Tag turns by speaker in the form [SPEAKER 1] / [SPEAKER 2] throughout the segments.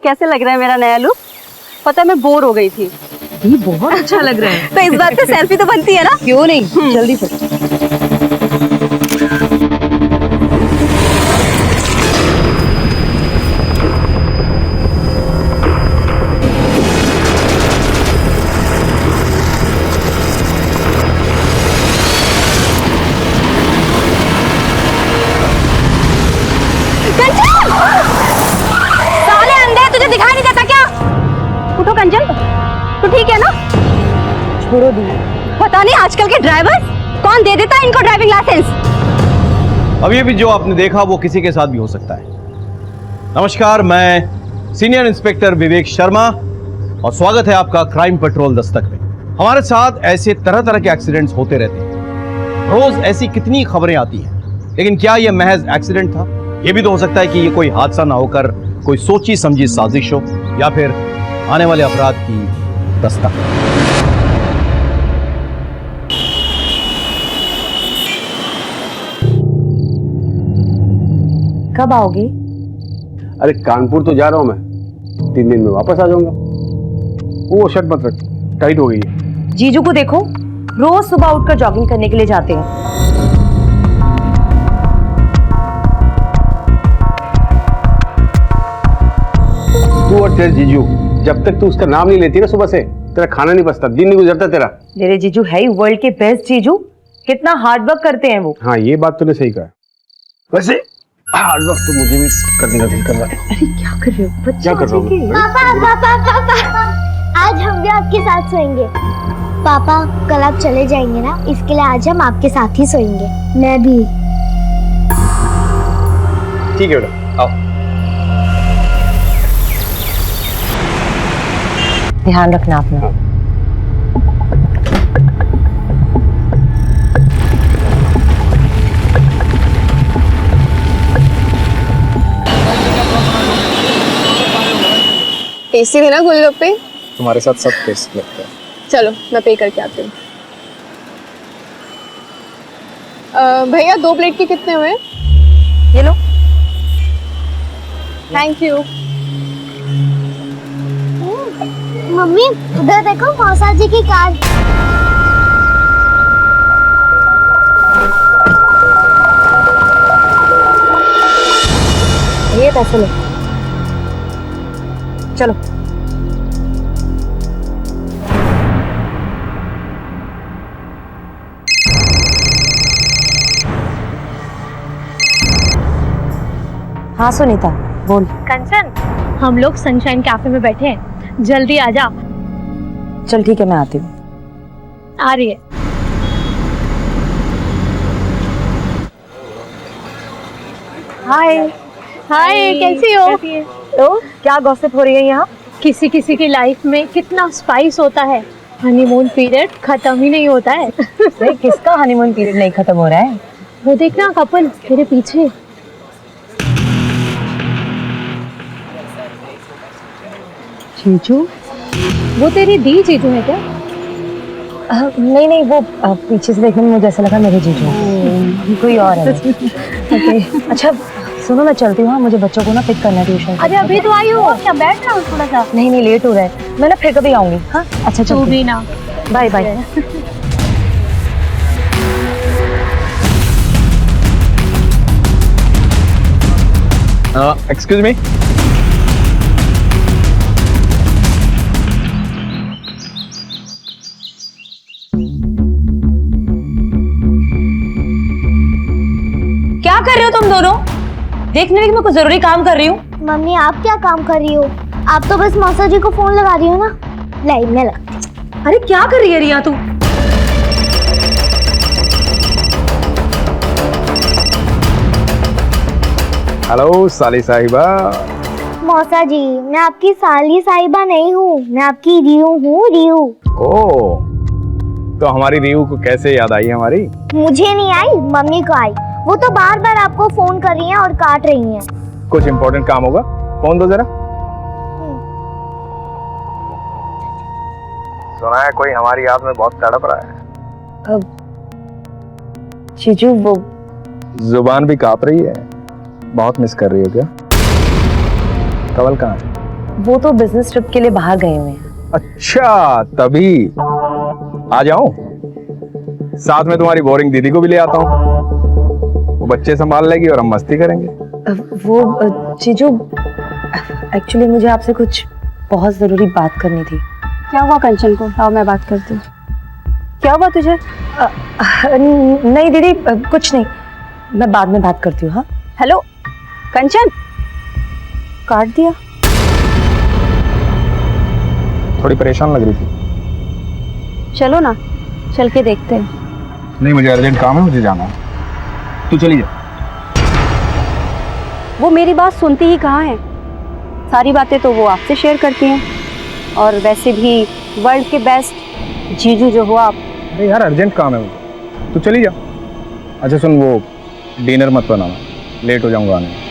[SPEAKER 1] कैसे लग रहा है मेरा नया लुक? पता है मैं बोर हो गई थी।
[SPEAKER 2] ये बहुत अच्छा लग रहा है।
[SPEAKER 1] तो इस बात पे सेल्फी तो बनती है ना?
[SPEAKER 2] क्यों नहीं, जल्दी से।
[SPEAKER 1] साले अंधे, तुझे दिखाई नहीं देता क्या? उठो कंचन, तू ठीक है ना?
[SPEAKER 2] छोड़ो दी।
[SPEAKER 1] पता नहीं आजकल के ड्राइवर कौन दे देता है इनको ड्राइविंग लाइसेंस।
[SPEAKER 3] अब ये भी जो आपने देखा वो किसी के साथ भी हो सकता है। नमस्कार, मैं सीनियर इंस्पेक्टर विवेक शर्मा और स्वागत है आपका क्राइम पेट्रोल दस्तक में। हमारे साथ ऐसे तरह तरह के एक्सीडेंट्स होते रहते हैं। रोज ऐसी कितनी खबरें आती हैं, लेकिन क्या यह महज एक्सीडेंट था? यह भी तो हो सकता है कि ये कोई हादसा ना होकर कोई सोची समझी साजिश हो या फिर आने वाले अपराध की दस्तक।
[SPEAKER 2] कब आओगे?
[SPEAKER 4] अरे कानपुर तो जा रहा हूं मैं, 3 दिन में वापस आ जाऊंगा। वो शर्ट मत रख, टाइट हो गई है।
[SPEAKER 2] जीजू को देखो, रोज सुबह उठकर जॉगिंग करने के लिए जाते हैं।
[SPEAKER 4] तू और तेरे जीजू, जब तक तू उसका नाम नहीं लेती ना सुबह से, तेरा खाना नहीं बचता, दिन नहीं गुजरता तेरा।
[SPEAKER 2] मेरे जीजू है ही वर्ल्ड के बेस्ट जीजू। कितना हार्ड वर्क करते हैं वो।
[SPEAKER 4] हाँ, ये बात तूने सही कहा। वैसे हार्ड वर्क तो मुझे भी करने का दिल कर रहा है।
[SPEAKER 2] अरे क्या कर रहे हो बच्चे?
[SPEAKER 4] क्या कर रहा हूँ?
[SPEAKER 5] पापा, आज हम भी आपके साथ सोएंगे। पापा, कल आप चले जाएंगे ना, इसके लिए आज हम आपके साथ ही सोएंगे। मैं भी।
[SPEAKER 4] ठीक है बेटा, आओ।
[SPEAKER 2] ध्यान रखना अपना।
[SPEAKER 6] टेस्टी थे ना गोलगप्पे?
[SPEAKER 4] तुम्हारे साथ सब टेस्ट लगता है।
[SPEAKER 6] चलो मैं पे करके आती हूँ। भैया 2 प्लेट के कितने हुए?
[SPEAKER 2] ये लो।
[SPEAKER 6] Thank you.
[SPEAKER 5] मम्मी, उधर देखो मौसा जी की कार।
[SPEAKER 2] ये पैसे लो, चलो। हाँ सुनीता, बोल।
[SPEAKER 7] कंचन, हम लोग सनशाइन कैफे में बैठे हैं, जल्दी आ जा।
[SPEAKER 2] चल ठीक है, मैं आती हूँ।
[SPEAKER 7] आ रही है।
[SPEAKER 2] हाय।
[SPEAKER 7] हाय, कैसी हो?
[SPEAKER 2] तो क्या गॉसिप हो रही है यहाँ?
[SPEAKER 7] किसी किसी की लाइफ में कितना स्पाइस होता है, हनीमून पीरियड खत्म ही नहीं होता है।
[SPEAKER 2] अरे किसका हनीमून पीरियड नहीं खत्म हो रहा है?
[SPEAKER 7] वो देखना कपल तेरे पीछे।
[SPEAKER 2] जीजू?
[SPEAKER 7] वो तेरी दी जीजू है क्या?
[SPEAKER 2] नहीं नहीं, वो पीछे से देखने में मुझे ऐसा लगा मेरे जीजू हैं। कोई और है। ओके, अच्छा सुनो, मैं चलती हूँ। मुझे बच्चों को ना पिक करना है ट्यूशन।
[SPEAKER 7] अरे अभी तो आई हो, क्या बैठ रहा हूँ थोड़ा सा।
[SPEAKER 2] नहीं नहीं, लेट हो रहा है, मैं ना फिर कभी आऊंगी। हाँ अच्छा,
[SPEAKER 7] तू भी ना।
[SPEAKER 2] Bye bye.
[SPEAKER 3] Excuse me.
[SPEAKER 2] क्या कर रहे हो तुम दोनों? देखने में मैं कुछ जरूरी काम कर रही हूँ।
[SPEAKER 5] मम्मी, आप क्या काम कर रही हो? आप तो बस मौसा जी को फोन लगा रही हो ना। लाइन में लगा।
[SPEAKER 2] अरे क्या कर रही है रिया तू?
[SPEAKER 4] हेलो साली साहिबा।
[SPEAKER 5] मौसा जी, मैं आपकी साली साहिबा नहीं हूँ, मैं आपकी रियू हूँ, रियू।
[SPEAKER 4] ओ, तो हमारी रियू को कैसे याद आई हमारी?
[SPEAKER 5] मुझे नहीं आई, मम्मी को आई। वो तो बार बार आपको फोन कर रही हैं और काट रही हैं।
[SPEAKER 4] कुछ इम्पोर्टेंट काम होगा, फोन दो जरा। सुना है कोई हमारी याद में बहुत तड़प रहा है।
[SPEAKER 2] जीजू, वो
[SPEAKER 4] जुबान भी कांप रही है। बहुत मिस कर रही हो क्या? कवल कहाँ है?
[SPEAKER 2] वो तो बिजनेस ट्रिप के लिए बाहर गए हुए हैं।
[SPEAKER 8] अच्छा, तभी। आ जाओ, साथ में तुम्हारी बोरिंग दीदी को भी ले आता हूँ। वो बच्चे संभाल लेगी और हम मस्ती करेंगे।
[SPEAKER 2] जीजू, एक्चुअली मुझे आपसे कुछ बहुत जरूरी बात करनी थी।
[SPEAKER 1] क्या हुआ कंचन को? आओ मैं बात करती हूँ। क्या हुआ तुझे?
[SPEAKER 2] नहीं दीदी, कुछ नहीं, मैं बाद में बात करती हूँ। हाँ,
[SPEAKER 1] हेलो कंचन, काट दिया?
[SPEAKER 8] थोड़ी परेशान लग रही थी।
[SPEAKER 1] चलो ना, चल के देखते हैं।
[SPEAKER 8] नहीं, मुझे अर्जेंट काम है, मुझे जाना है। तू चली जा।
[SPEAKER 1] वो मेरी बात सुनती ही कहाँ है? सारी बातें तो वो आपसे शेयर करती हैं। और वैसे भी वर्ल्ड के बेस्ट जीजू जो हो आप।
[SPEAKER 8] अरे यार, अर्जेंट काम है मुझे, तू चली जा। अच्छा सुन, वो डिनर मत बनाना, लेट हो जाऊंगा आने में।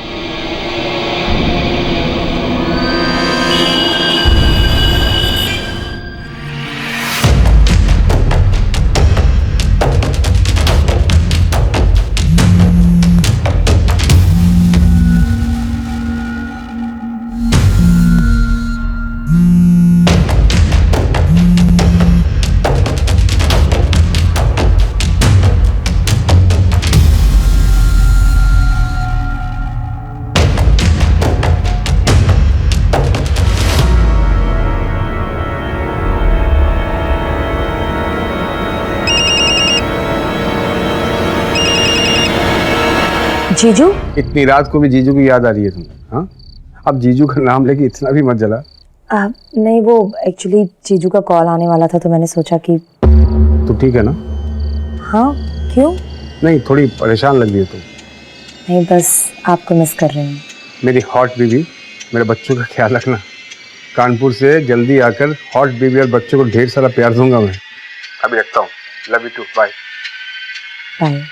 [SPEAKER 2] जीजू,
[SPEAKER 4] इतनी रात को भी जीजू की याद आ रही है तुम्हें? हाँ, अब जीजू का नाम लेके इतना भी मत जला।
[SPEAKER 2] नहीं, वो एक्चुअली जीजू का कॉल आने वाला था तो मैंने सोचा कि।
[SPEAKER 4] तो ठीक है ना?
[SPEAKER 2] हाँ, क्यों?
[SPEAKER 4] नहीं, थोड़ी परेशान लग रही है तुम।
[SPEAKER 2] नहीं, बस आपको मिस कर रही हूँ।
[SPEAKER 4] मेरी हॉट बीबी, मेरे बच्चों का ख्याल रखना। कानपुर से जल्दी आकर हॉट बीबी और बच्चों को ढेर सारा प्यार दूंगा मैं। अभी रखता हूँ। Love you too, bye.
[SPEAKER 2] Bye.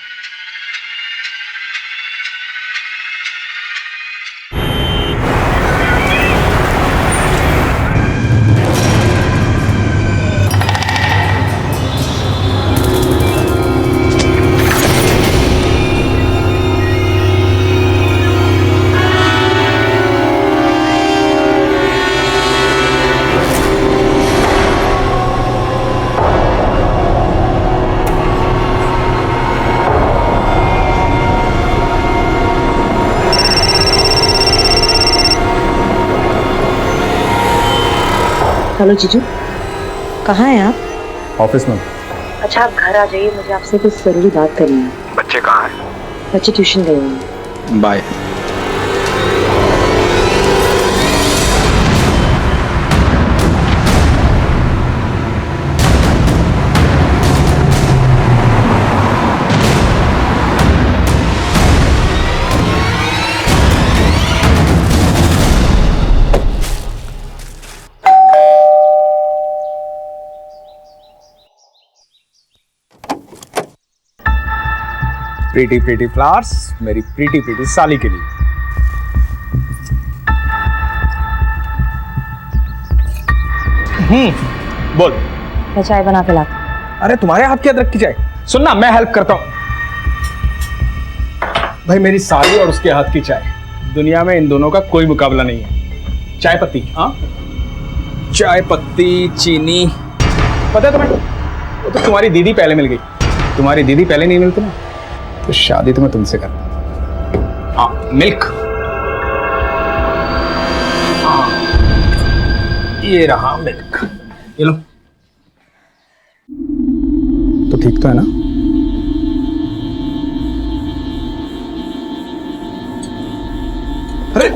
[SPEAKER 2] Hello जीजू, कहाँ हैं आप?
[SPEAKER 8] ऑफिस में।
[SPEAKER 2] अच्छा, आप घर आ जाइए, मुझे आपसे कुछ जरूरी बात करनी है।
[SPEAKER 8] बच्चे कहाँ हैं?
[SPEAKER 2] बच्चे ट्यूशन गए हुए हैं।
[SPEAKER 8] बाय। प्रीटी प्रीटी फ्लावर्स मेरी प्रीटी प्रीटी साली के लिए। बोल।
[SPEAKER 2] मैं चाय बना के लाती।
[SPEAKER 8] अरे तुम्हारे हाथ की अदरक की चाय? सुनना, मैं हेल्प करता हूँ। भाई, मेरी साली और उसके हाथ की चाय, दुनिया में इन दोनों का कोई मुकाबला नहीं है। चाय पत्ती, हाँ, चाय पत्ती, चीनी, पता है तुम्हें? वो तो तुम्हारी दीदी पहले मिल गई। तुम्हारी दीदी पहले नहीं मिलती ना, तो शादी तो मैं तुमसे करता। हाँ, मिल्क। हाँ, ये रहा मिल्क, ये लो। तो ठीक तो है ना? अरे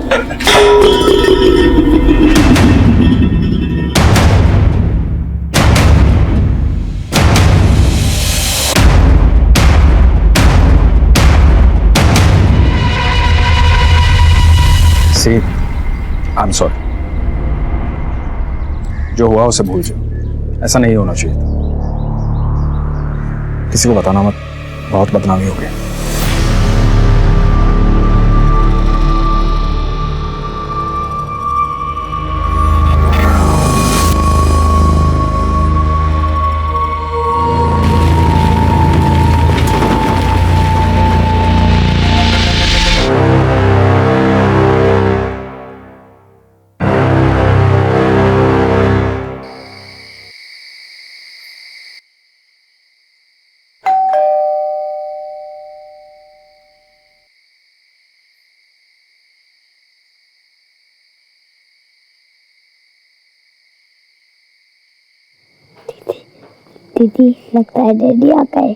[SPEAKER 8] सी, आई एम सॉरी। जो हुआ उसे भूल जाओ, ऐसा नहीं होना चाहिए था। किसी को बताना मत, बहुत बदनामी हो गई।
[SPEAKER 5] दीदी लगता है डैडी आ गए।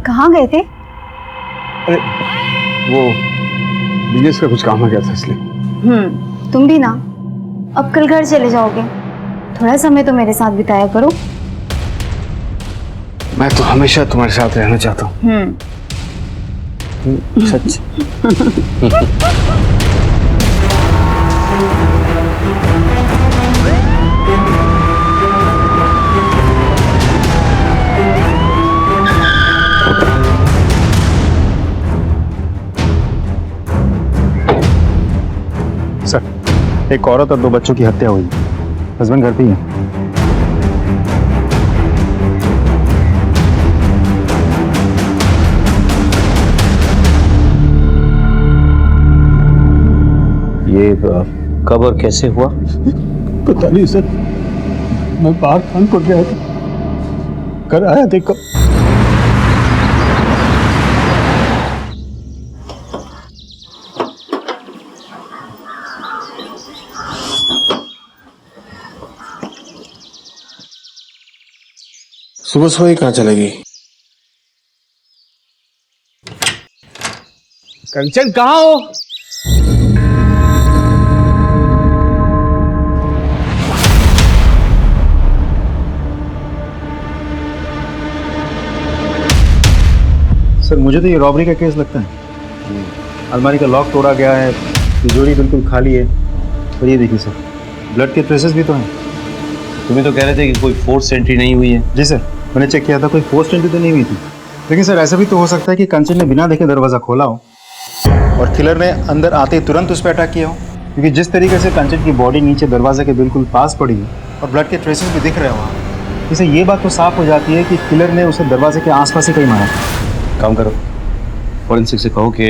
[SPEAKER 1] कहाँ गए थे?
[SPEAKER 4] अरे वो बिजनेस का कुछ काम आ गया था इसलिए।
[SPEAKER 1] तुम भी ना, अब कल घर चले जाओगे, थोड़ा समय तो मेरे साथ बिताया करो।
[SPEAKER 4] मैं तो हमेशा तुम्हारे साथ रहना चाहता हूँ। सच।
[SPEAKER 9] सर, एक औरत और 2 बच्चों की हत्या हुई। हस्बैंड घर पे ही है।
[SPEAKER 3] ये कब और कैसे हुआ?
[SPEAKER 8] पता नहीं सर, मैं बाहर कानपुर गया था, घर आया देखो।
[SPEAKER 10] सुबह सुबह ही कहाँ चलेगी?
[SPEAKER 3] कंचन कहाँ हो?
[SPEAKER 9] सर, मुझे तो ये रॉबरी का केस लगता है। अलमारी का लॉक तोड़ा गया है, तिजोरी बिल्कुल खाली है। और ये देखिए सर, ब्लड के ट्रेसेस भी तो हैं।
[SPEAKER 3] तुम्हें तो कह रहे थे कि कोई फोर्स एंट्री नहीं हुई है।
[SPEAKER 9] जी सर, मैंने चेक किया था, कोई फोर्स एंट्री तो नहीं हुई थी। लेकिन सर, ऐसा भी तो हो सकता है कि कंचन ने बिना देखे दरवाज़ा खोला हो और किलर ने अंदर आते ही तुरंत उस पर अटैक किया हो। क्योंकि जिस तरीके से कंचन की बॉडी नीचे दरवाजे के बिल्कुल पास पड़ी है और ब्लड के ट्रेसेस भी दिख रहे हो, इससे ये बात तो साफ हो जाती है कि किलर ने उसे दरवाजे के आसपास ही कहीं मारा।
[SPEAKER 3] काम करो, फॉरेंसिक से कहो कि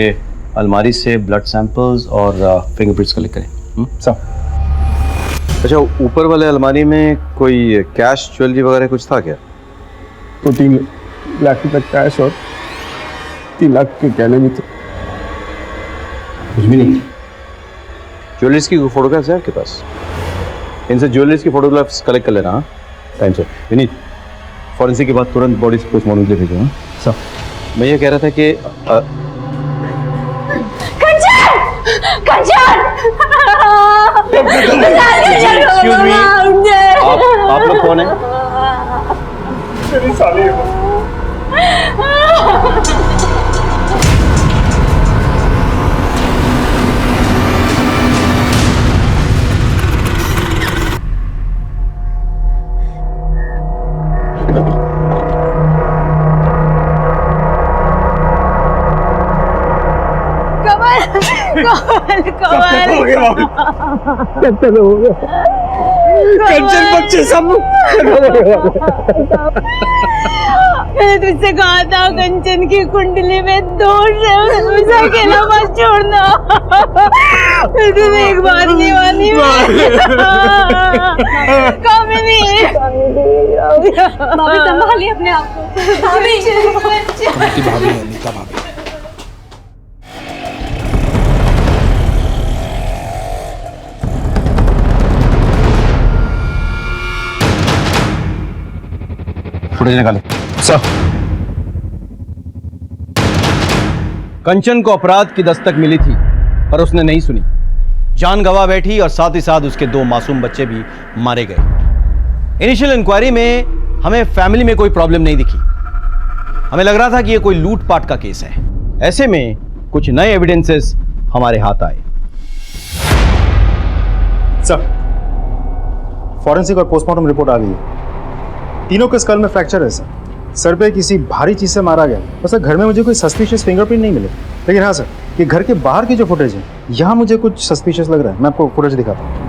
[SPEAKER 3] अलमारी से ब्लड सैंपल्स और फिंगरप्रिंट्स कलेक्ट करें।
[SPEAKER 9] सर,
[SPEAKER 3] अच्छा, ऊपर वाले अलमारी में कोई कैश ज्वेलरी वगैरह कुछ था क्या?
[SPEAKER 4] तो 3 लाख रुपए कैश और 3 लाख के गहने भी थे।
[SPEAKER 3] कुछ भी नहीं। ज्वेलरीज की फोटोग्राफ्स है आपके पास? इनसे ज्वेलरीज की फोटोग्राफ्स कलेक्ट कर लेना। हाँ, टाइम से। विनीत, फॉरेंसिक के बाद तुरंत बॉडी पोस्टमार्टम के लिए भेजो। हाँ
[SPEAKER 9] सर।
[SPEAKER 3] मैं ये कह रहा था कि Excuse me, आप लोग कौन हैं?
[SPEAKER 4] मेरी साली है।
[SPEAKER 7] कंचन बच्चे सब मैंने तुझसे कहा था कंचन की कुंडली में दोष है, उसे अकेला मत छोड़ना। मैं तुझे एक बात नहीं मानी। कामिनी, भाभी संभालिए अपने आप को। भाभी
[SPEAKER 10] भाभी है, नीता भाभी।
[SPEAKER 3] फुटेज निकालो।
[SPEAKER 10] सर,
[SPEAKER 3] कंचन को अपराध की दस्तक मिली थी पर उसने नहीं सुनी, जान गंवा बैठी और साथ ही साथ उसके 2 मासूम बच्चे भी मारे गए। इनिशियल इंक्वायरी में हमें फैमिली में कोई प्रॉब्लम नहीं दिखी। हमें लग रहा था कि यह कोई लूटपाट का केस है। ऐसे में कुछ नए एविडेंसेस हमारे हाथ आए।
[SPEAKER 9] सर, फॉरेंसिक और पोस्टमार्टम रिपोर्ट आ गई है। तीनों के स्कल में फ्रैक्चर है सर। सर पे किसी भारी चीज से मारा गया। और सर, घर में मुझे कोई सस्पिशियस फिंगरप्रिंट नहीं मिले। लेकिन हाँ सर, कि घर के बाहर की जो फुटेज है, यहाँ मुझे कुछ सस्पिशियस लग रहा है। मैं आपको फुटेज दिखाता हूँ।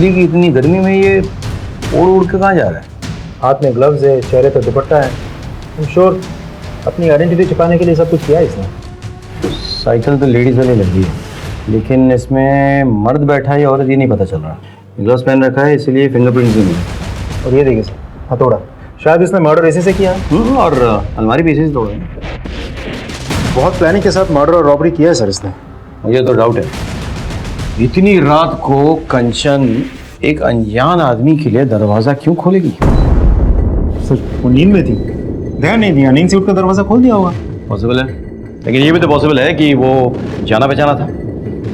[SPEAKER 3] दिल्ली की इतनी गर्मी में ये उड़ उड़ के कहाँ जा रहा है?
[SPEAKER 9] हाथ में ग्लव्स है, चेहरे पर दुपट्टा है। आई एम श्योर अपनी आइडेंटिटी छिपाने के लिए सब कुछ किया है इसने।
[SPEAKER 3] साइकिल तो लेडीज वाली लग रही है, लेकिन इसमें मर्द बैठा है या औरत ये नहीं पता चल रहा। ग्लव्स पहन रखा है इसलिए फिंगरप्रिंट्स भी नहीं।
[SPEAKER 9] और ये देखिए सर, हथौड़ा, शायद इसने मर्डर इसी से किया है।
[SPEAKER 3] और अलमारी भी इसी से तोड़ा है।
[SPEAKER 9] बहुत प्लानिंग के साथ मर्डर और रॉबरी किया है सर इसने।
[SPEAKER 3] मुझे तो डाउट है, इतनी रात को कंचन एक अनजान आदमी के लिए दरवाजा क्यों खोलेगी?
[SPEAKER 9] सर वो नींद में थी, ध्यान नहीं दिया, नींद से उठकर दरवाजा खोल दिया होगा।
[SPEAKER 3] पॉसिबल है, लेकिन ये भी तो पॉसिबल है कि वो जाना पहचाना था,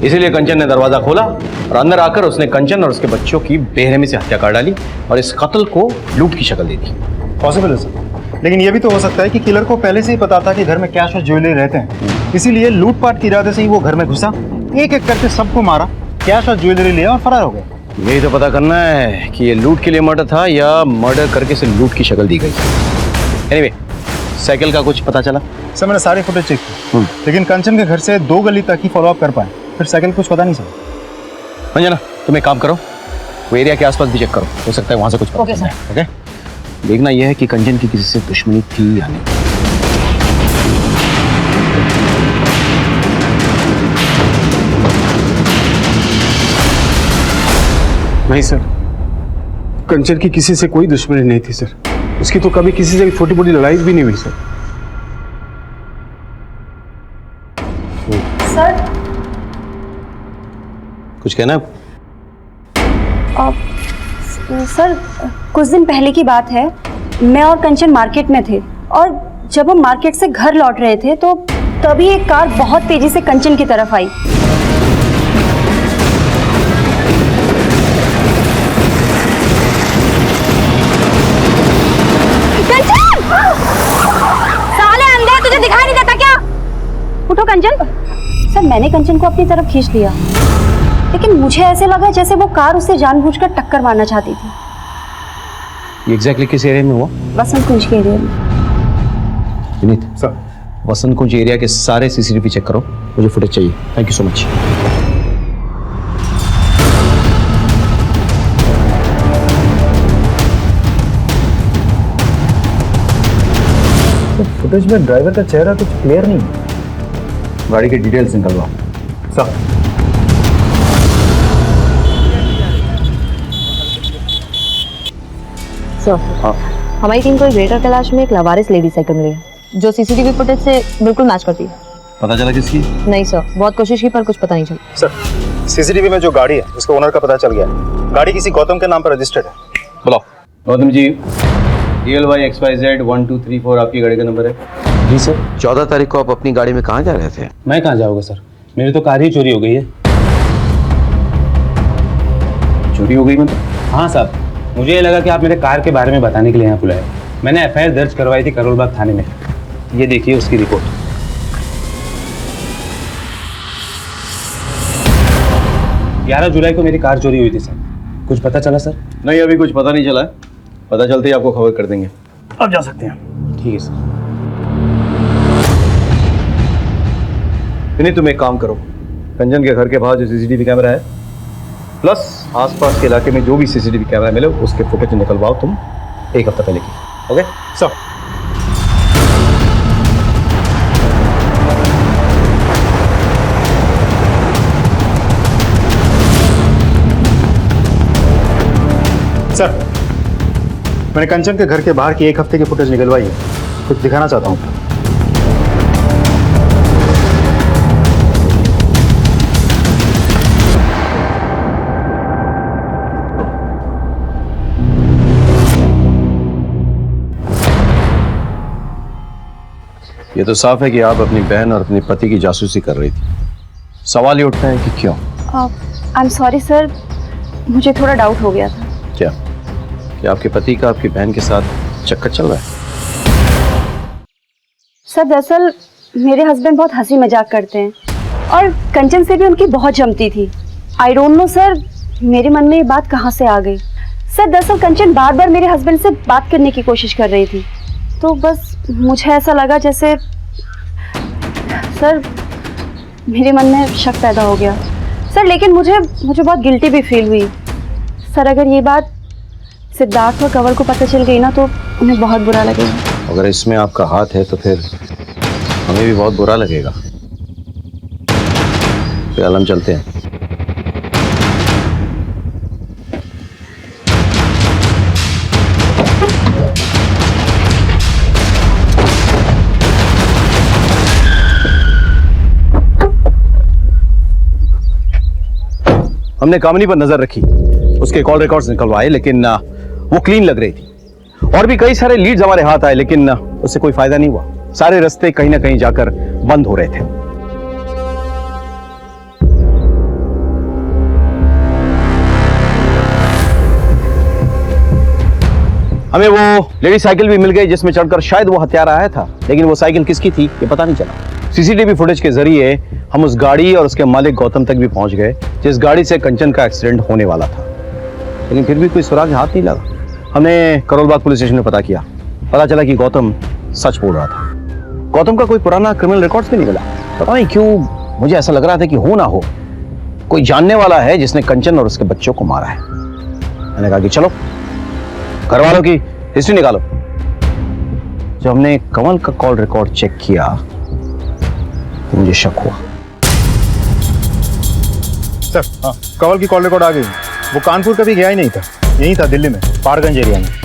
[SPEAKER 3] इसीलिए कंचन ने दरवाजा खोला और अंदर आकर उसने कंचन और उसके बच्चों की बेरहमी से हत्या कर डाली और इस कत्ल को लूट की शक्ल दे दी।
[SPEAKER 9] पॉसिबल है सर, लेकिन ये भी तो हो सकता है कि किलर को पहले से ही पता था कि घर में कैश और ज्वेलरी रहते हैं, इसीलिए लूटपाट के इरादे से ही वो घर में घुसा, एक एक करके सबको मारा, कैश और ज्वेलरी लिया और फरार हो गया।
[SPEAKER 3] यही तो पता करना है कि ये लूट के लिए मर्डर था या मर्डर करके से लूट की शक्ल दी गई। एनीवे, साइकिल का कुछ पता चला?
[SPEAKER 9] सर मैंने सारे फुटेज चेक किए, लेकिन कंचन के घर से 2 गली तक ही फॉलो अप कर पाए, फिर साइकिल कुछ पता नहीं चला।
[SPEAKER 3] अंजना तुम एक काम करो, वो एरिया के आसपास भी चेक करो, हो सकता है वहां से कुछ पता चले। ओके, देखना यह है कि कंचन की किसी से दुश्मनी थी या नहीं।
[SPEAKER 4] नहीं सर, कंचन की किसी से कोई दुश्मनी नहीं थी सर। उसकी तो कभी किसी से छोटी मोटी लड़ाई भी नहीं हुई सर।
[SPEAKER 1] सर
[SPEAKER 3] कुछ कहना है?
[SPEAKER 1] सर कुछ दिन पहले की बात है, मैं और कंचन मार्केट में थे और जब हम मार्केट से घर लौट रहे थे तो तभी एक कार बहुत तेजी से कंचन की तरफ आई। दिखाई नहीं देता क्या? उठो कंचन। सर मैंने कंचन को अपनी तरफ खींच लिया, लेकिन मुझे ऐसे लगा जैसे वो कार उसे जानबूझकर टक्कर मारना चाहती थी।
[SPEAKER 3] एग्जैक्टली किस एरिया में हुआ?
[SPEAKER 1] वसंत कुंज के एरिया में।
[SPEAKER 3] विनीत सर, वसंत कुंज एरिया के सारे सीसीटीवी चेक करो, मुझे फुटेज चाहिए। Thank you so much.
[SPEAKER 9] Footage में ड्राइवर का चेहरा कुछ क्लियर नहीं है।
[SPEAKER 3] गाड़ी की डिटेल्स निकलवाओ।
[SPEAKER 9] सर
[SPEAKER 2] सर हमारी टीम को एक ग्रेटर कैलाश में एक लावारिस लेडी साइकिल मिली है जो सीसीटीवी फुटेज से बिल्कुल मैच करती है।
[SPEAKER 3] पता चला किसकी?
[SPEAKER 2] नहीं सर, बहुत कोशिश की पर कुछ पता नहीं चला।
[SPEAKER 9] सर सीसीटीवी में जो गाड़ी है उसके ओनर का पता चल गया है। गाड़ी किसी गौतम के नाम पर रजिस्टर्ड है।
[SPEAKER 3] बुलाओ। गौतम जी, DLY XYZ 1234 आपकी गाड़ी का नंबर है?
[SPEAKER 10] जी सर।
[SPEAKER 11] 14 तारीख को आप अपनी गाड़ी में कहाँ जा रहे थे?
[SPEAKER 10] मैं कहाँ जाऊँगा सर, मेरी तो कार ही चोरी हो गई है।
[SPEAKER 3] चोरी हो गई मतलब?
[SPEAKER 10] हाँ साहब, मुझे ये लगा कि आप मेरे कार के बारे में बताने के लिए यहाँ बुलाए। मैंने FIR दर्ज करवाई थी करोलबाग थाने में। ये देखिए उसकी रिपोर्ट। 11 जुलाई को मेरी कार चोरी हुई थी सर। कुछ पता चला सर?
[SPEAKER 3] नहीं, अभी कुछ पता नहीं चला है, पता चलते ही आपको खबर कर देंगे।
[SPEAKER 9] अब जा सकते हैं।
[SPEAKER 10] ठीक है सर।
[SPEAKER 3] नहीं, तुम एक काम करो, कंचन के घर के बाहर जो CCTV कैमरा है प्लस आसपास के इलाके में जो भी CCTV कैमरा मिले उसके फुटेज निकलवाओ तुम 1 हफ्ता पहले की। Okay
[SPEAKER 9] sir. सर मैंने कंचन के घर के बाहर की 1 हफ्ते की फुटेज निकलवाई है, कुछ दिखाना चाहता हूँ।
[SPEAKER 3] ये तो साफ है कि आप अपनी बहन और अपने पति की जासूसी कर रही थी। सवाल ये उठता है कि क्यों?
[SPEAKER 1] आई एम सॉरी सर, मुझे थोड़ा डाउट हो गया था।
[SPEAKER 3] क्या कि आपके पति का आपकी बहन के साथ चक्कर चल रहा है?
[SPEAKER 1] सर दरअसल मेरे हस्बैंड बहुत हंसी मजाक करते हैं और कंचन से भी उनकी बहुत जमती थी। आई डोंट नो सर, मेरे मन में ये बात कहाँ से आ गई। सर दरअसल कंचन बार बार मेरे हस्बैंड से बात करने की कोशिश कर रही थी, तो बस मुझे ऐसा लगा जैसे सर मेरे मन में शक पैदा हो गया सर। लेकिन मुझे बहुत गिल्टी भी फील हुई सर अगर ये बात सिद्धार्थ और कंवल को पता चल गई ना तो उन्हें बहुत बुरा लगेगा।
[SPEAKER 3] अगर इसमें आपका हाथ है तो फिर हमें भी बहुत बुरा लगेगा। फिलहाल हम चलते हैं। हमने कामिनी पर नजर रखी, उसके कॉल रिकॉर्ड्स निकलवाए, लेकिन वो क्लीन लग रही थी। और भी कई सारे लीड्स हमारे हाथ आए, लेकिन उससे कोई फायदा नहीं हुआ। सारे रास्ते कहीं ना कहीं जाकर बंद हो रहे थे। हमें वो लेडी साइकिल भी मिल गई जिसमें चढ़कर शायद वो हत्यारा आया था, लेकिन वो साइकिल किसकी थी ये पता नहीं चला। सीसीटीवी फुटेज के जरिए हम उस गाड़ी और उसके मालिक गौतम तक भी पहुंच गए जिस गाड़ी से कंचन का एक्सीडेंट होने वाला था, लेकिन फिर भी कोई सुराग हाथ नहीं लगा। हमने करोलबाग पुलिस स्टेशन में पता किया, पता चला कि गौतम सच बोल रहा था। गौतम का कोई पुराना क्रिमिनल रिकॉर्ड्स भी नहीं मिला। पता नहीं क्यों मुझे ऐसा लग रहा था कि हो ना हो कोई जानने वाला है जिसने कंचन और उसके बच्चों को मारा है। मैंने कहा कि चलो घर वालों की हिस्ट्री निकालो। जब हमने कंवल का कॉल रिकॉर्ड चेक किया तो मुझे शक हुआ।
[SPEAKER 9] सर हाँ, कंवल की कॉल रिकॉर्ड आ गई। वो कानपुर कभी गया ही नहीं था, यही था दिल्ली में, पहाड़गंज एरिया में।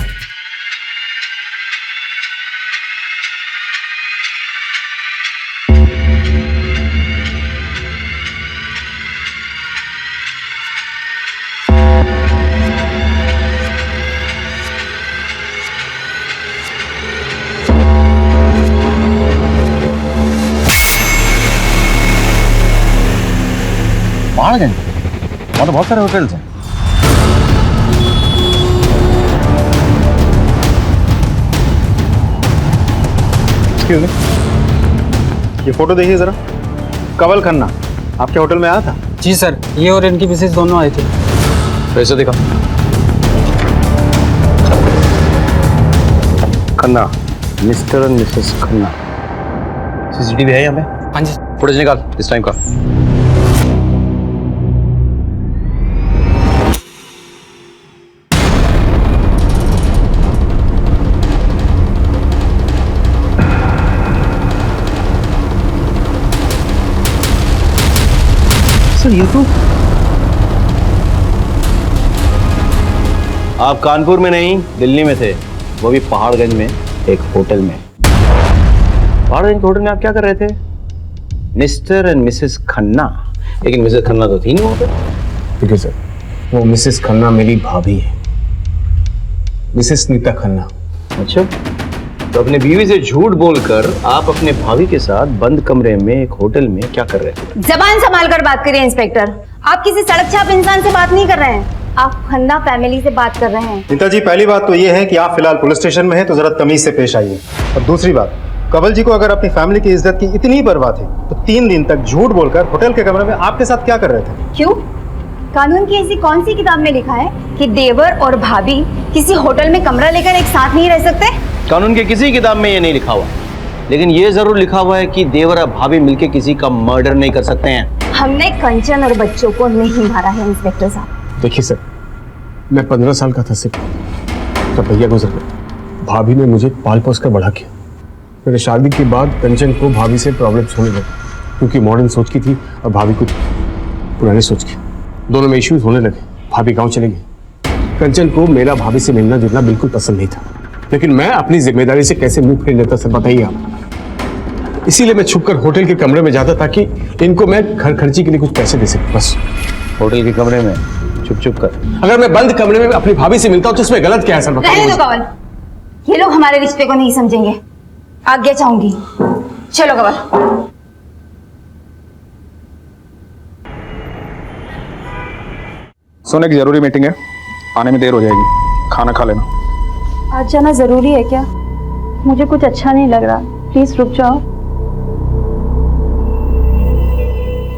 [SPEAKER 3] पहाड़गंज वहाँ तो बहुत सारे होटल्स हैं।
[SPEAKER 9] ये फोटो देखिए जरा। कंवल खन्ना आपके होटल में आया था?
[SPEAKER 12] जी सर, ये और इनकी मिसेज दोनों आए थे।
[SPEAKER 3] पैसे दिखा। Khanna, mister and Mrs Khanna. CCTV है यहाँ पे?
[SPEAKER 12] हाँ जी।
[SPEAKER 3] फुटेज निकाल इस टाइम का। ये तो आप कानपुर में नहीं दिल्ली में थे, वो भी पहाड़गंज में एक होटल में। पहाड़गंज के होटल में आप क्या कर रहे थे? Mister and Mrs Khanna. लेकिन मिसेस खन्ना तो थी नहीं वहां पे।
[SPEAKER 4] ठीक है सर, वो मिसेस खन्ना मेरी भाभी है, मिसेस नीता खन्ना।
[SPEAKER 3] अच्छा, तो अपने बीवी से झूठ बोलकर आप अपने भाभी के साथ बंद कमरे में एक होटल में क्या कर रहे थे?
[SPEAKER 2] जबान संभाल कर बात करिए इंस्पेक्टर। आप किसी सड़क छाप इंसान से बात नहीं कर रहे हैं, आप खन्ना फैमिली से बात कर रहे हैं।
[SPEAKER 9] नीता जी, पहली बात तो ये है कि आप फिलहाल पुलिस स्टेशन में हैं तो जरा तमीज से पेश आइए। और दूसरी बात, कंवल जी को अगर अपनी फैमिली की इज्जत की इतनी परवाह थी तो 3 दिन तक झूठ बोलकर होटल के कमरे में आपके साथ क्या कर रहे थे?
[SPEAKER 2] क्यों? कानून की ऐसी कौन सी किताब में लिखा है कि देवर और भाभी किसी होटल में कमरा लेकर एक साथ नहीं रह सकते?
[SPEAKER 3] कानून के किसी किताब में ये नहीं लिखा हुआ, लेकिन ये जरूर लिखा हुआ है कि देवर और भाभी मिलके किसी का मर्डर नहीं कर सकते हैं।
[SPEAKER 2] हमने कंचन और बच्चों को नहीं मारा है इंस्पेक्टर साहब।
[SPEAKER 4] देखिए सर, मैं 15 साल का था सिर्फ जब भैया गुजर गए। भाभी ने मुझे पाल पोस कर बड़ा किया। मेरे शादी के बाद कंचन को भाभी से प्रॉब्लम्स होने लगे, क्योंकि मॉडर्न सोच की थी और भाभी को पुरानी सोच की। दोनों में इश्यूज होने लगे। भाभी गांव चले गई। कंचन को मेरा भाभी से मिलना जुलना बिल्कुल पसंद नहीं था, लेकिन मैं अपनी जिम्मेदारी से कैसे मुंह फेर लेता सर बताइए आप। इसीलिए मैं छुपकर होटल के कमरे में जाता ताकि इनको मैं घर खर्ची के लिए कुछ पैसे दे सकूं। बस
[SPEAKER 3] होटल के कमरे में छुप कर।
[SPEAKER 4] अगर मैं बंद कमरे में अपनी भाभी से मिलता हूं तो इसमें गलत क्या है सर बताइए।
[SPEAKER 2] रहने दो कंवल, ये लोग हमारे रिश्ते को नहीं समझेंगे। आज्ञा चाहूंगी, चलो कंवल।
[SPEAKER 8] सोने की जरूरी मीटिंग है, आने में देर हो जाएगी, खाना खा लेना।
[SPEAKER 1] आज जाना जरूरी है क्या? मुझे कुछ अच्छा नहीं लग रहा, प्लीज रुक जाओ।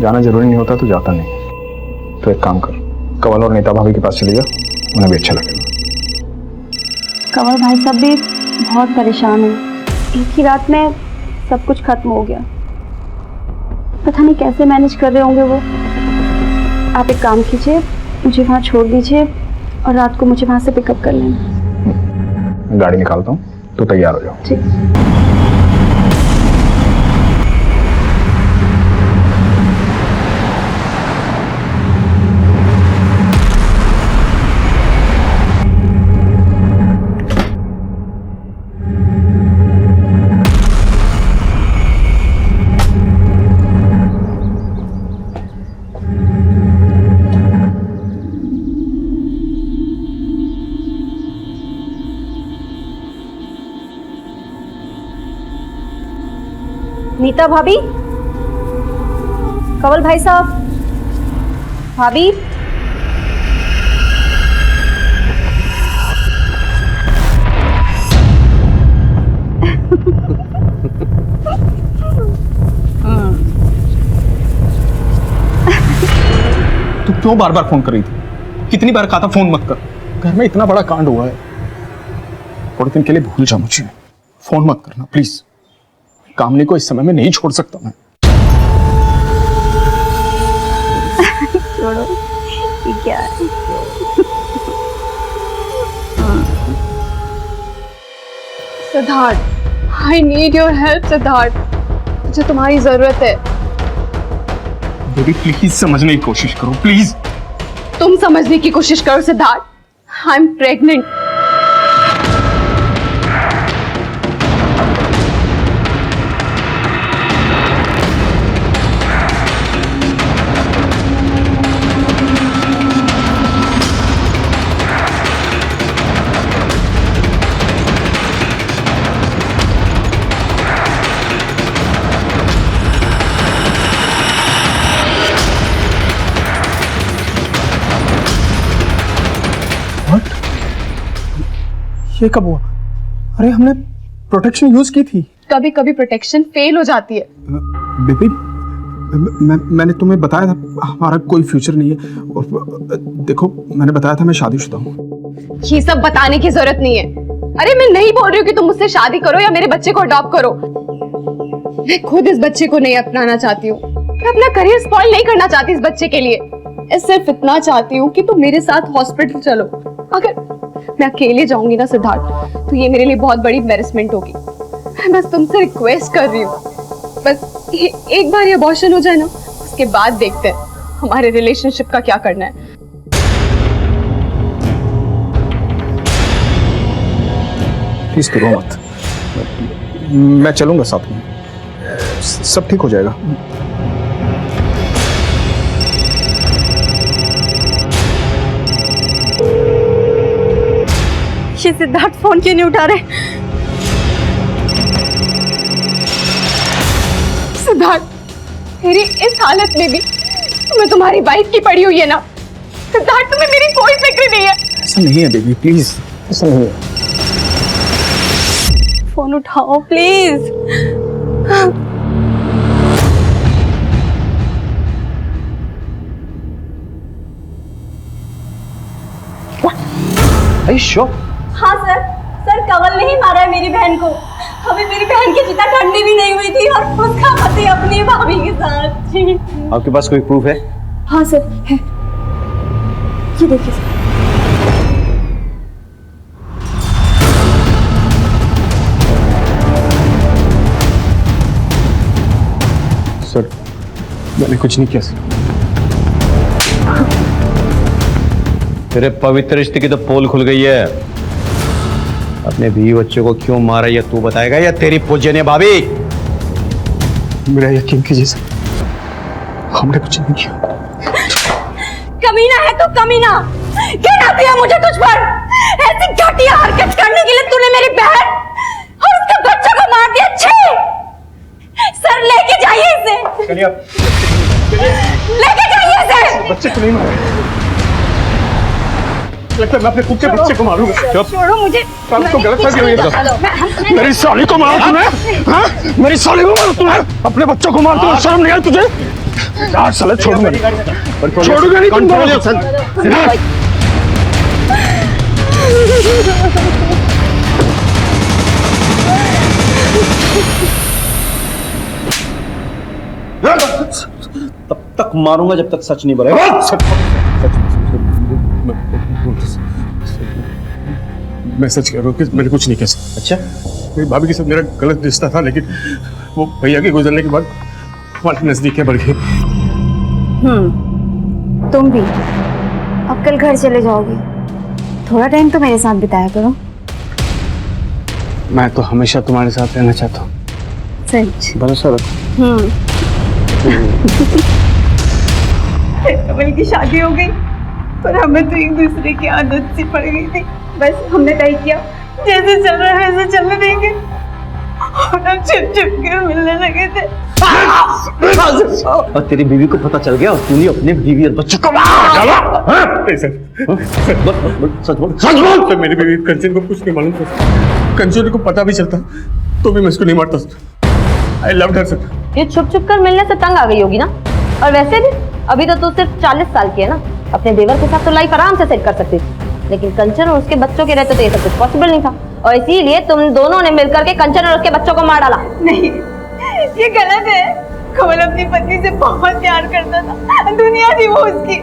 [SPEAKER 8] जाना जरूरी नहीं होता तो जाता नहीं। तो एक काम कर, कंवल और नीता भाभी के पास चली जा, उन्हें भी अच्छा लगेगा।
[SPEAKER 1] कंवल भाई साहब भी बहुत परेशान है, एक ही रात में सब कुछ खत्म हो गया। पता नहीं कैसे मैनेज कर रहे होंगे वो। आप एक काम कीजिए, मुझे वहाँ छोड़ दीजिए और रात को मुझे वहां से पिकअप कर लेना।
[SPEAKER 9] गाड़ी निकालता हूँ, तो तैयार हो जाओ।
[SPEAKER 1] ठीक। नीता भाभी, कंवल भाई साहब, भाभी।
[SPEAKER 8] तू क्यों बार बार फोन कर रही थी? कितनी बार कहा था फोन मत कर। घर में इतना बड़ा कांड हुआ है, थोड़े दिन के लिए भूल जा मुझे। फोन मत करना प्लीज। कामनी को इस समय में नहीं छोड़ सकता मैं।
[SPEAKER 1] छोड़ो, ये क्या है?
[SPEAKER 6] Siddharth, I need your help Siddharth, मुझे तुम्हारी जरूरत है।
[SPEAKER 8] बेबी प्लीज समझने की कोशिश करो प्लीज।
[SPEAKER 6] तुम समझने की कोशिश करो सिद्धार्थ, आई एम प्रेग्नेंट।
[SPEAKER 8] ये कब हुआ? अरे हमने प्रोटेक्शन यूज की थी।
[SPEAKER 6] कभी कभी प्रोटेक्शन फेल हो जाती है।
[SPEAKER 8] बेबी मैंने तुम्हें बताया था हमारा कोई फ्यूचर नहीं है, और देखो मैंने बताया था मैं शादीशुदा हूँ।
[SPEAKER 6] ये सब बताने की जरूरत नहीं है। अरे मैं नहीं बोल रही हूँ कि तुम मुझसे शादी करो या मेरे बच्चे को अडॉप्ट करो। मैं खुद इस बच्चे को नहीं अपनाना चाहती हूँ। मैं अपना करियर स्पॉइल नहीं करना चाहती इस बच्चे के लिए। मैं सिर्फ इतना चाहती हूँ कि तुम मेरे साथ हॉस्पिटल चलो। अगर मैं अकेले जाऊंगी ना सिद्धार्थ, तो ये मेरे लिए बहुत बड़ी एम्बैरेसमेंट होगी। मैं बस तुमसे रिक्वेस्ट कर रही हूँ, बस एक बार ये अबॉर्शन हो जाए ना, उसके बाद देखते हैं हमारे रिलेशनशिप का क्या करना है।
[SPEAKER 8] प्लीज करो मत, मैं चलूंगा साथ में, सब ठीक हो जाएगा।
[SPEAKER 1] ये सिद्धार्थ फोन क्यों नहीं उठा रहे?
[SPEAKER 6] सिद्धार्थ, मेरी इस हालत में भी तुम्हें तुम्हारी वाइफ की पड़ी हुई है ना? सिद्धार्थ, तुम्हें मेरी कोई फिक्र नहीं है।
[SPEAKER 8] ऐसा नहीं है बेबी प्लीज, ऐसा नहीं है।
[SPEAKER 1] फोन उठाओ प्लीज। हाँ सर, कंवल ने ही मारा है मेरी बहन को। अभी मेरी बहन की चिता ठंडी भी नहीं हुई थी और उसका पति अपनी भाभी के साथ। जी
[SPEAKER 3] आपके पास कोई प्रूफ है?
[SPEAKER 1] हाँ सर है, ये देखिए
[SPEAKER 8] सर। मैंने कुछ नहीं किया सर।
[SPEAKER 3] तेरे पवित्र रिश्ते की तो पोल खुल गई है। अपने बीवी बच्चों को क्यों मारा ये तू बताएगा या तेरी पूजनीय भाभी?
[SPEAKER 8] मेरा यकीन कीजिए सर, हमने कुछ नहीं किया।
[SPEAKER 1] कमीना है तो कमीना, गिराती है मुझे तुझ पर। ऐसी घटिया हरकत करने के लिए तूने मेरी बहन और उसके बच्चों को मार दिया। छे सर, लेके जाइए इसे,
[SPEAKER 8] चलिए आप,
[SPEAKER 1] लेके जाइए इसे।
[SPEAKER 8] बच्चे को नहीं मारे। लगता है मैं अपने खुद के बच्चे को मारूंगा।
[SPEAKER 1] छोड़ो मुझे,
[SPEAKER 8] तो गलत फहमी हुई है। मेरी साली को मारा तूने? हाँ? मेरी साली को मारा तूने? अपने बच्चों को मार, तू शर्म नहीं आई तुझे? यार साले छोड़ूंगा नहीं, छोड़ूंगा नहीं तुम।
[SPEAKER 3] तब तक मारूंगा जब तक सच नहीं बोलेगा।
[SPEAKER 4] मैं सच कह रहा हूँ कि मैंने कुछ नहीं किया।
[SPEAKER 3] अच्छा,
[SPEAKER 4] मेरी भाभी के साथ मेरा गलत रिश्ता था, लेकिन वो भैया के गुजरने के बाद हमारी नजदीकियां बढ़ गई।
[SPEAKER 1] तुम भी अब कल घर चले जाओगे, थोड़ा टाइम तो मेरे साथ बिताया करो।
[SPEAKER 4] मैं तो हमेशा तुम्हारे साथ रहना चाहता हूँ।
[SPEAKER 1] सच?
[SPEAKER 4] भरोसा रखो।
[SPEAKER 7] कमल की शादी हो गई, पर हमें तो एक दूसरे की आदत सी पड़ गई थी। बस हमने तय किया जैसे चल रहा है वैसे चलने देंगे, और हम छिप छिप के मिलने लगे थे।
[SPEAKER 3] और तेरी बीवी को पता चल गया और तूने अपने बीवी और बच्चों को मार डाला? सच बोल।
[SPEAKER 4] सर, मेरी बीवी कंचन को कुछ नहीं मालूम था। कंचन को पता भी चलता तो भी मैं इसको नहीं मारता। I loved her sir.
[SPEAKER 2] ये छुप छुप कर मिलने से तंग आ गई होगी ना। और वैसे भी अभी तो तू सिर्फ 40 साल की है ना, अपने देवर के साथ तो लाइफ आराम से सेट कर सकती थी, लेकिन कंचन और उसके बच्चों के रहते तो ये सब कुछ पॉसिबल नहीं था, और इसीलिए तुम दोनों ने मिलकर के कंचन और उसके बच्चों को मार डाला।
[SPEAKER 7] नहीं, ये गलत है। कमल अपनी पत्नी से बहुत प्यार करता था, दुनिया थी वो उसकी।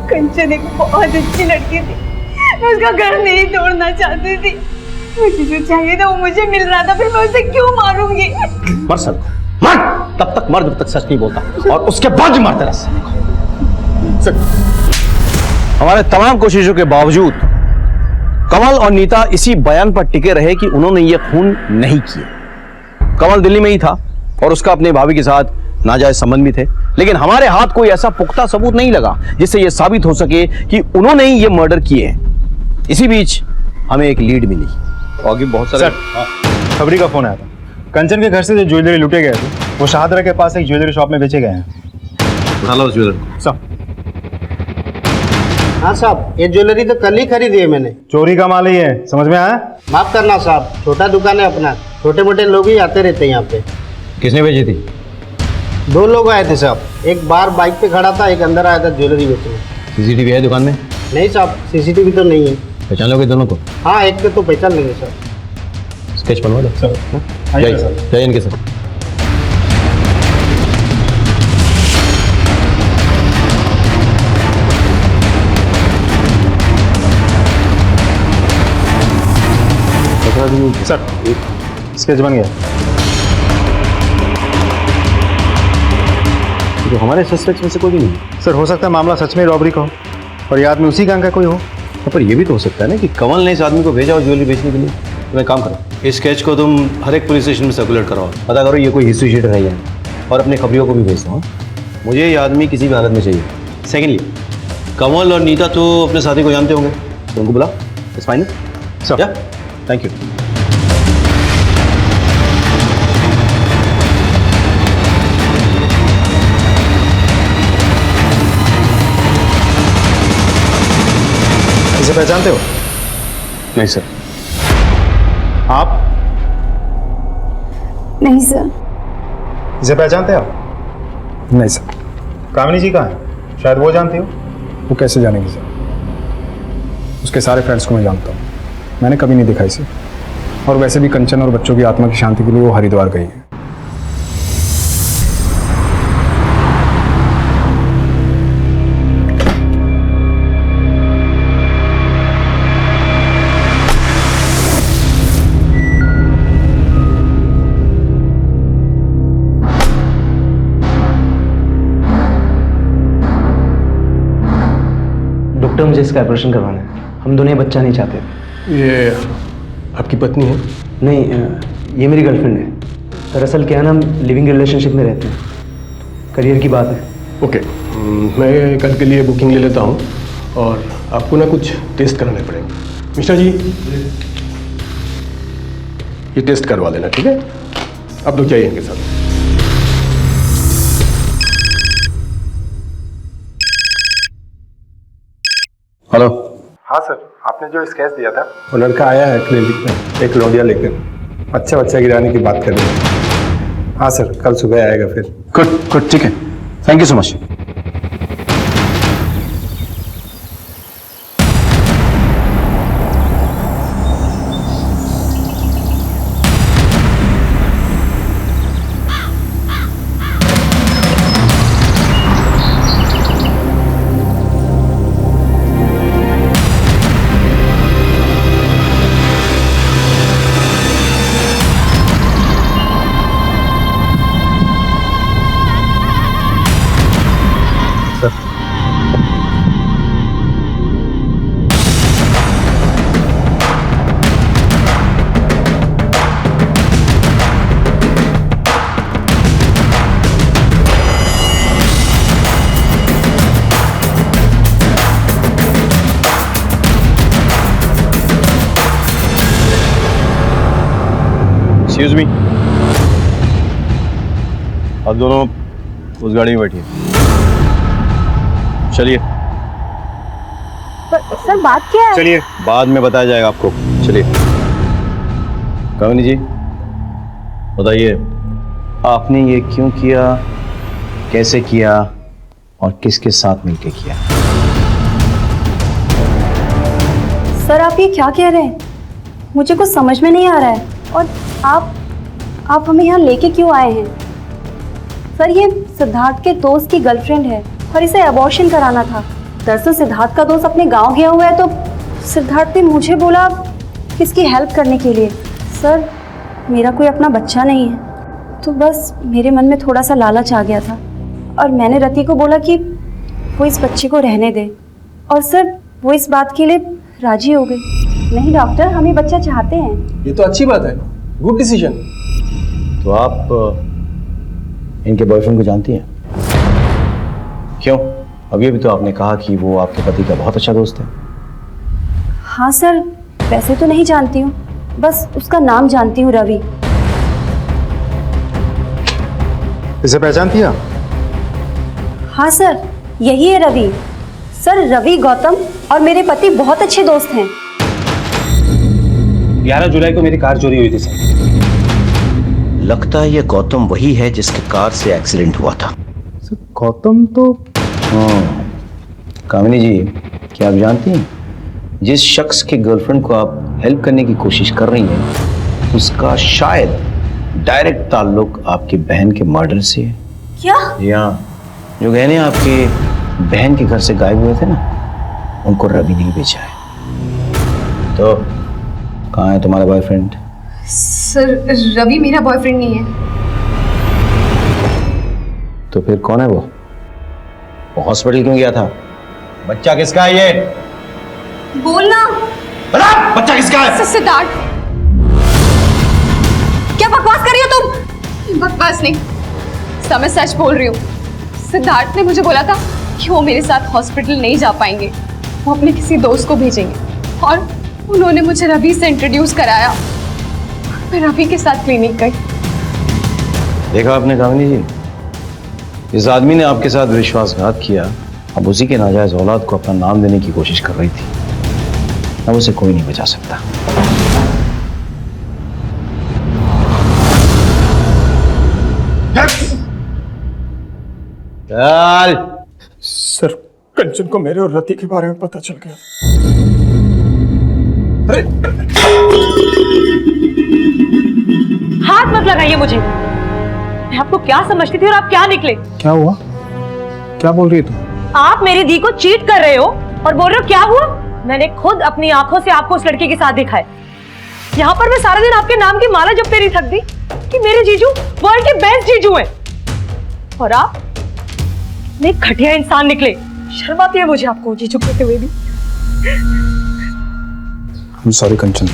[SPEAKER 7] कंचन एक बहुत अच्छी लड़की थी, मैं उसका घर नहीं तोड़ना चाहती थी। मुझे जो चाहिए था वो मुझे मिल रहा था, फिर मैं उसे क्यों मारूंगी?
[SPEAKER 3] मर सर, मर। तब तक मर जब तक सच नहीं बोलता, और उसके बाद ही मारते रह। सर, हमारे तमाम कोशिशों के बावजूद कमल और नीता इसी बयान पर टिके रहे कि उन्होंने ये खून नहीं किए। कमल दिल्ली में ही था और उसका अपने भाभी के साथ नाजायज संबंध भी थे, लेकिन हमारे हाथ कोई ऐसा पुख्ता सबूत नहीं लगा जिससे यह साबित हो सके कि उन्होंने ही ये मर्डर किए हैं। इसी बीच हमें एक लीड मिली। आगे बहुत सारे
[SPEAKER 9] खबरी का फोन आया था। कंचन के घर से जो ज्वेलरी लुटे गए थे वो शाहदरा के पास एक ज्वेलरी शॉप में बेचे गए हैं।
[SPEAKER 3] उठा लो उस ज्वेलरी।
[SPEAKER 9] साहब।
[SPEAKER 13] हाँ साहब, ये ज्वेलरी तो कल ही खरीदी है मैंने।
[SPEAKER 9] चोरी का माल ही है, समझ में आया?
[SPEAKER 13] माफ करना साहब, छोटा दुकान है अपना, छोटे मोटे लोग ही आते रहते हैं यहाँ पे।
[SPEAKER 3] किसने भेजी थी?
[SPEAKER 13] 2 लोग आए थे साहब, एक बाहर बाइक पे खड़ा था, एक अंदर आया था ज्वेलरी बेचने।
[SPEAKER 3] सीसीटीवी है दुकान में?
[SPEAKER 13] नहीं साहब, सीसीटीवी तो नहीं है।
[SPEAKER 3] पहचान लोगे दोनों को?
[SPEAKER 13] हाँ, एक को तो पहचान लेंगे सर।
[SPEAKER 3] स्केच बनवा दो। जाइए इनके साथ।
[SPEAKER 9] सर, स्केच बन गया।
[SPEAKER 3] तो हमारे सस्पेक्ट में से कोई भी नहीं।
[SPEAKER 9] सर, हो सकता है मामला सच में रॉबरी का हो और ये आदमी उसी गैंग का कोई हो।
[SPEAKER 3] पर ये भी तो हो सकता है ना कि कमल ने इस आदमी को भेजा और ज्वेलरी बेचने के लिए। तो एक काम करो, इस स्केच को तुम हर एक पुलिस स्टेशन में सर्कुलेट कराओ, पता करो ये कोई हिस्ट्री शीटर है या नहीं, और अपने खबरियों को भी भेज दो। मुझे ये आदमी किसी भी हालत में चाहिए। सेकेंडली, कमल और नीता तो अपने साथी को जानते होंगे, तो उनको बुलाओ। It's fine sir. Thank you.
[SPEAKER 9] इसे पहचानते हो?
[SPEAKER 3] नहीं सर।
[SPEAKER 9] आप?
[SPEAKER 1] नहीं सर।
[SPEAKER 9] इसे पहचानते हो आप?
[SPEAKER 12] नहीं सर।
[SPEAKER 9] कामिनी जी कहाँ है? शायद वो जानती हो।
[SPEAKER 12] वो कैसे जानेगी सर? उसके सारे फ्रेंड्स को मैं जानता हूँ, मैंने कभी नहीं देखा इसे। और वैसे भी कंचन और बच्चों की आत्मा की शांति के लिए वो हरिद्वार गई है।
[SPEAKER 14] डॉक्टर, मुझे इसका ऑपरेशन करवाना है। हम दोनों बच्चा नहीं चाहते।
[SPEAKER 4] ये आपकी पत्नी है?
[SPEAKER 14] नहीं, ये मेरी गर्लफ्रेंड है। दरअसल क्या है ना, हम लिविंग रिलेशनशिप में रहते हैं, करियर की बात है।
[SPEAKER 4] ओके, मैं कल के लिए बुकिंग ले लेता हूँ और आपको ना कुछ टेस्ट कराने पड़ेंगे। मिश्रा जी, ये टेस्ट करवा देना, ठीक है? अब लोग जाइए इनके साथ।
[SPEAKER 3] हेलो।
[SPEAKER 9] हाँ सर, आपने जो स्केच दिया था वो लड़का आया है क्लिनिक में एक लौंडिया लेकर। अच्छा बच्चा गिराने की बात कर रहे हैं। हाँ सर, कल सुबह आएगा फिर।
[SPEAKER 3] गुड गुड, ठीक है, thank you so much. Excuse me, आप दोनों उस गाड़ी में बैठिए। चलिए।
[SPEAKER 1] पर सर बात क्या है?
[SPEAKER 3] चलिए, बाद में बताया जाएगा आपको। चलिए। कामिनी जी बताइए, आपने ये क्यों किया, कैसे किया और किसके साथ मिलकर किया?
[SPEAKER 1] सर आप ये क्या कह रहे हैं? मुझे कुछ समझ में नहीं आ रहा है। और आप हमें यहाँ लेके क्यों आए हैं? सर ये सिद्धार्थ के दोस्त की गर्लफ्रेंड है और इसे अबॉर्शन कराना था। दरअसल सिद्धार्थ का दोस्त अपने गांव गया हुआ है तो सिद्धार्थ ने मुझे बोला इसकी हेल्प करने के लिए। सर मेरा कोई अपना बच्चा नहीं है तो बस मेरे मन में थोड़ा सा लालच आ गया था और मैंने रति को बोला कि वो इस बच्चे को रहने दे और सर वो इस बात के लिए राजी हो गई। नहीं डॉक्टर, हम ये बच्चा चाहते हैं।
[SPEAKER 12] ये तो अच्छी बात है, गुड डिसीजन।
[SPEAKER 3] तो आप इनके बॉयफ्रेंड को जानती हैं? क्यों? अभी तो आपने कहा कि वो आपके पति का बहुत अच्छा दोस्त है।
[SPEAKER 1] हाँ सर, वैसे तो नहीं जानती हूँ, बस उसका नाम जानती हूँ, रवि।
[SPEAKER 9] इसे पहचानती हैं?
[SPEAKER 1] हाँ सर, यही है रवि। सर रवि गौतम और मेरे पति बहुत अच्छे दोस्त हैं।
[SPEAKER 10] 11 जुलाई को मेरी कार चोरी हुई थी सर।
[SPEAKER 11] लगता है ये गौतम वही है जिसके कार से एक्सीडेंट हुआ था।
[SPEAKER 9] गौतम तो
[SPEAKER 3] कामिनी जी, क्या आप जानती हैं जिस शख्स के गर्लफ्रेंड को आप हेल्प करने की कोशिश कर रही हैं उसका शायद डायरेक्ट ताल्लुक आपकी बहन के मर्डर से है।
[SPEAKER 1] क्या?
[SPEAKER 3] या जो गहने आपके बहन के घर से गायब हुए थे ना, उनको रवि ने बेचा है। तो कहाँ है तुम्हारा बॉयफ्रेंड?
[SPEAKER 6] सर रवि मेरा बॉयफ्रेंड नहीं है।
[SPEAKER 3] तो फिर कौन है वो हॉस्पिटल क्यों गया था? बच्चा किसका है ये?
[SPEAKER 6] बोलना।
[SPEAKER 3] बता, बच्चा किसका है?
[SPEAKER 6] सिद्धार्थ। क्या बकवास कर रही हो तुम? बकवास नहीं, मैं सच बोल रही हूँ। सिद्धार्थ ने मुझे बोला था कि वो मेरे साथ हॉस्पिटल नहीं जा पाएंगे, वो अपने किसी दोस्त को भेजेंगे और उन्होंने मुझे रवि से इंट्रोड्यूस कराया। मैं रवि के साथ क्लिनिक गई।
[SPEAKER 3] देखा आपने कामिनी जी, इस आदमी ने आपके साथ विश्वासघात किया। अब उसी के नाजायज औलाद को अपना नाम देने की कोशिश कर रही थी। अब उसे कोई नहीं बचा सकता। चल।
[SPEAKER 12] सर कंचन को मेरे और रति के बारे में पता चल गया।
[SPEAKER 2] हाथ मत लगाइए मुझे। मैं आपको क्या समझती थी और आप क्या निकले?
[SPEAKER 12] क्या हुआ? क्या बोल रही है तू?
[SPEAKER 2] आप मेरी दी को चीट कर रहे हो और बोल रहे हो क्या हुआ? मैंने खुद अपनी आंखों से आपको उस लड़के के साथ देखा है। यहाँ पर मैं सारा दिन आपके नाम की माला जपते नहीं थकती कि मेरे जीजू वर्ल्ड के बेस्ट जीजू हैं और आप इतने घटिया इंसान निकले। शर्म आती है मुझे आपको जीजू कहते हुए भी।
[SPEAKER 12] I'm sorry कंचन,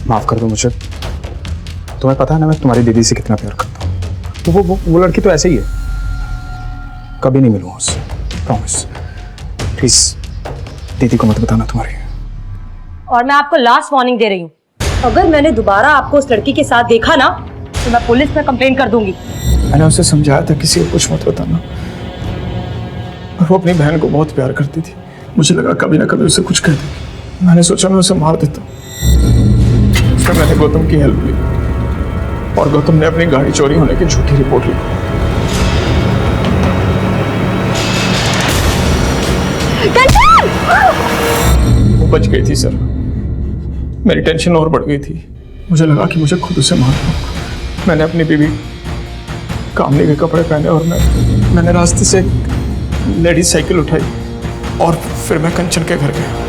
[SPEAKER 12] माफ कर दो मुझे। तुम्हें पता है ना मैं तुम्हारी दीदी से कितना प्यार करता हूँ। वो लड़की तो ऐसे ही है, कभी नहीं मिलूंगा उससे, प्रॉमिस। प्लीज दीदी को मत बताना तुम्हारी।
[SPEAKER 2] और मैं आपको लास्ट वार्निंग दे रही हूँ, अगर मैंने दोबारा आपको उस लड़की के साथ देखा ना तो मैं पुलिस में कंप्लेन कर दूंगी।
[SPEAKER 12] मैंने उसे समझाया था किसी को कुछ मत बताना, और वो अपनी बहन को बहुत प्यार करती थी। मुझे लगा कभी ना कभी उसे कुछ कह देगी। मैंने सोचा मैं उसे मार देता। फिर मैंने गौतम की हेल्प ली और गौतम ने अपनी गाड़ी चोरी होने की झूठी रिपोर्ट लिखी। वो बच गई थी सर। मेरी टेंशन और बढ़ गई थी। मुझे लगा कि मुझे खुद उसे मारना होगा। मैंने अपनी बीवी कामनी के कपड़े पहने और मैंने रास्ते से लेडीज साइकिल उठाई और फिर मैं कंचन के घर गया।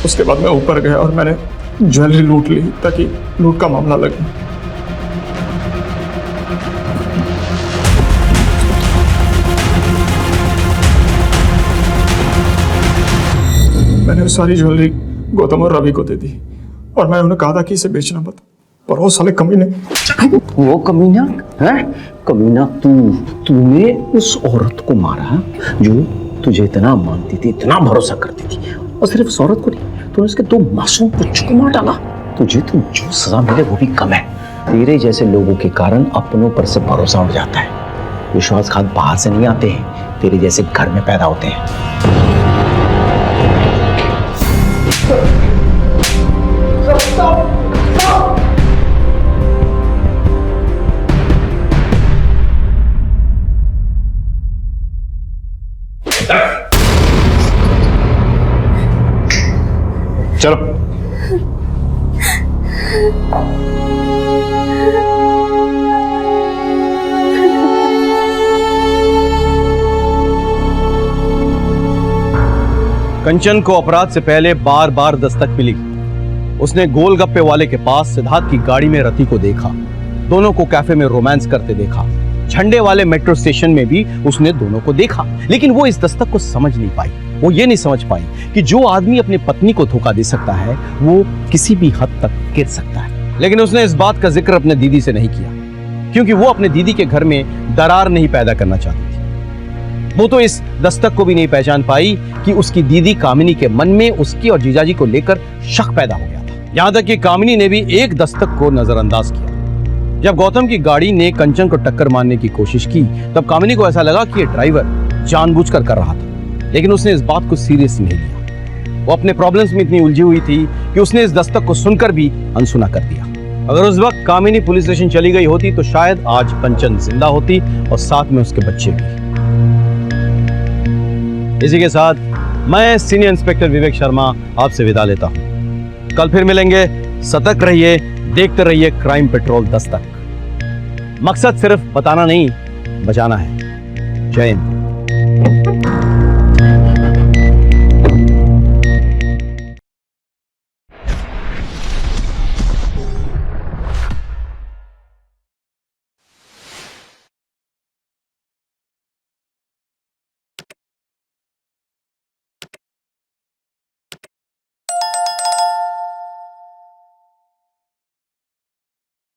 [SPEAKER 12] उसके बाद मैं ऊपर गया और मैंने ज्वेलरी लूट ली ताकि लूट का मामला लगे। मैंने मैंने सारी ज्वेलरी गौतम और रवि को दे दी और मैं उन्हें कहा था कि इसे बेचना मत, पर वो साले कमीने।
[SPEAKER 11] वो कमीना है? कमीना तूने उस औरत को मारा जो तुझे इतना मानती थी, इतना भरोसा करती थी, और सिर्फ उस औरत को नहीं, तूने उसके 2 मासूम बच्चों को मार डाला। तुझे तो जो सजा मिले वो भी कम है। तेरे जैसे लोगों के कारण अपनों पर से भरोसा उठ जाता है। विश्वासघात बाहर से नहीं आते हैं, तेरे जैसे घर में पैदा होते हैं।
[SPEAKER 9] चलो।
[SPEAKER 3] कंचन को अपराध से पहले बार बार दस्तक मिली। उसने गोलगप्पे वाले के पास सिद्धार्थ की गाड़ी में रति को देखा, दोनों को कैफे में रोमांस करते देखा, झंडे वाले मेट्रो स्टेशन में भी उसने दोनों को देखा। लेकिन वो इस दस्तक को समझ नहीं पाई। वो ये नहीं समझ पाई कि जो आदमी अपनी पत्नी को धोखा दे सकता है वो किसी भी हद तक गिर सकता है। लेकिन उसने इस बात का जिक्र अपने दीदी से नहीं किया, क्योंकि वो अपने दीदी के घर में दरार नहीं पैदा करना चाहती थी। वो तो इस दस्तक को भी नहीं पहचान पाई कि उसकी दीदी कामिनी के मन में उसकी और जीजाजी को लेकर शक पैदा हो गया था। यहां तक कि कामिनी ने भी एक दस्तक को नजरअंदाज किया। जब गौतम की गाड़ी ने कंचन को टक्कर मारने की कोशिश की, तब कामिनी को ऐसा लगा कि ये ड्राइवर जानबूझकर कर रहा था, लेकिन उसने इस बात को सीरियस नहीं लिया। वो अपने प्रॉब्लम्स में इतनी उलझी हुई थी कि उसने इस दस्तक को सुनकर भी अनसुना कर दिया। अगर उस वक्त कामिनी पुलिस स्टेशन चली गई होती तो शायद आज कंचन जिंदा होती और साथ में उसके बच्चे भी। इसी के साथ मैं सीनियर इंस्पेक्टर विवेक शर्मा आपसे विदा लेता हूं। कल फिर मिलेंगे। सतर्क रहिए, देखते रहिए क्राइम पेट्रोल दस्तक। मकसद सिर्फ बताना नहीं, बचाना है। जय हिंद।